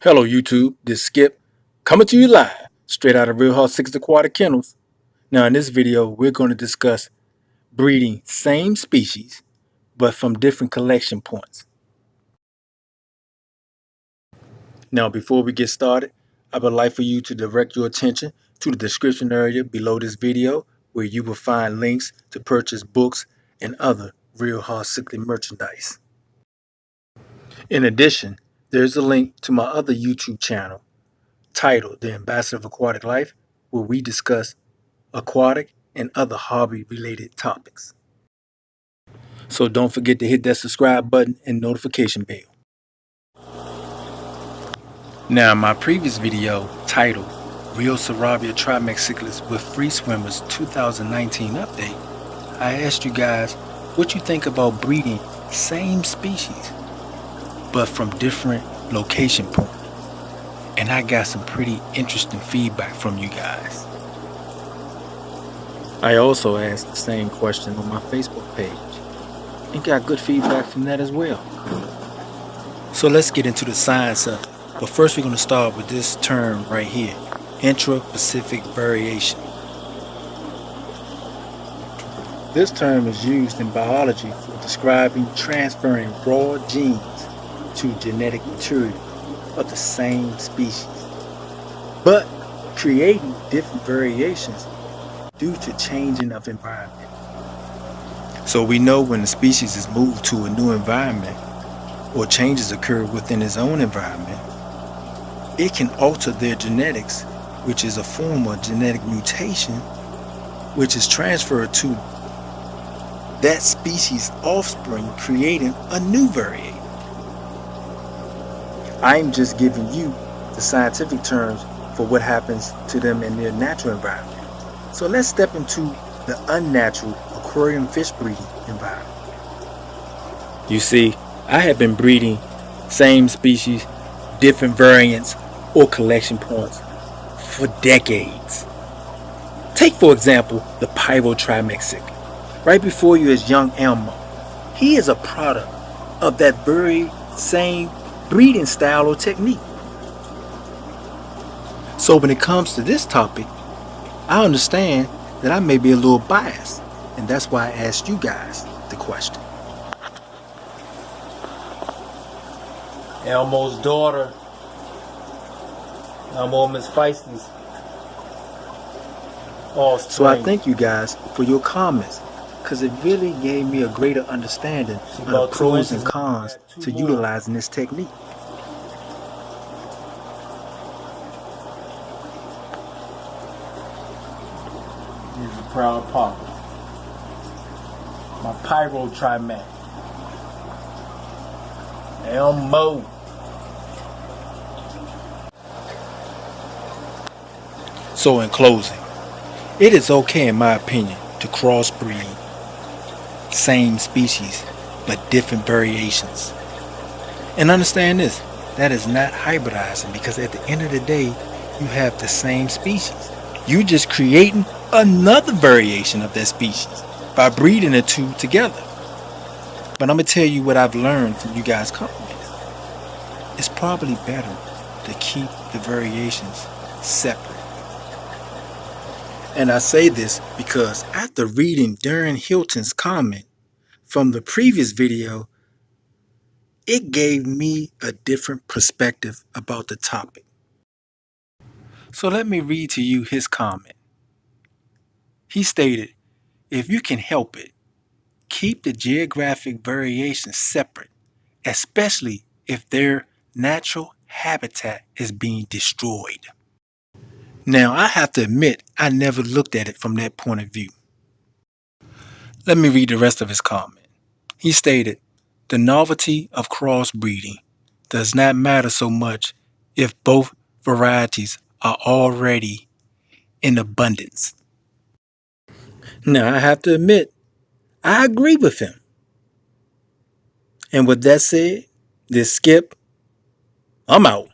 Hello YouTube, this is Skip coming to you live straight out of Real Hard 6 Aquatic Kennels. Now in this video we're going to discuss breeding same species but from different collection points. Now before we get started, I would like for you to direct your attention to the description area below this video where you will find links to purchase books and other Real Hard Cichlid merchandise. In addition, there's a link to my other YouTube channel titled The Ambassador of Aquatic Life, where we discuss aquatic and other hobby related topics. So don't forget to hit that subscribe button and notification bell. Now in my previous video titled Real Saravia Trimex Cichlids with Free Swimmers 2019 update, I asked you guys what you think about breeding same species but from different location points. And I got some pretty interesting feedback from you guys. I also asked the same question on my Facebook page and got good feedback from that as well. So let's get into the science of it. But first we're going to start with this term right here, intra-Pacific variation. This term is used in biology for describing transferring raw genes to genetic material of the same species, but creating different variations due to changing of environment. So we know when a species is moved to a new environment or changes occur within its own environment, it can alter their genetics, which is a form of genetic mutation, which is transferred to that species' offspring, creating a new variation. I'm just giving you the scientific terms for what happens to them in their natural environment. So let's step into the unnatural aquarium fish breeding environment. You see, I have been breeding same species, different variants, or collection points for decades. Take for example the Trimex cichlid. Right before you is young Elmo. He is a product of that very same breeding style or technique. So when it comes to this topic, I understand that I may be a little biased, and that's why I asked you guys the question. Elmo's daughter, Elmo Miss Feisty's. So I thank you guys for your comments, because it really gave me a greater understanding of the pros and cons to utilizing this technique. Here's a proud papa. My Trimex. Elmo. So in closing, it is okay in my opinion to crossbreed same species but different variations. And understand this, that is not hybridizing, because at the end of the day you have the same species. You just creating another variation of that species by breeding the two together. But I'm gonna tell you what I've learned from you guys' comments. It's probably better to keep the variations separate. And I say this because after reading during Hiltons comment from the previous video, it gave me a different perspective about the topic. So let me read to you his comment. He stated, if you can help it, keep the geographic variations separate, especially if their natural habitat is being destroyed. Now, I have to admit, I never looked at it from that point of view. Let me read the rest of his comment. He stated, the novelty of crossbreeding does not matter so much if both varieties are already in abundance. Now, I have to admit, I agree with him. And with that said, this Skip, I'm out.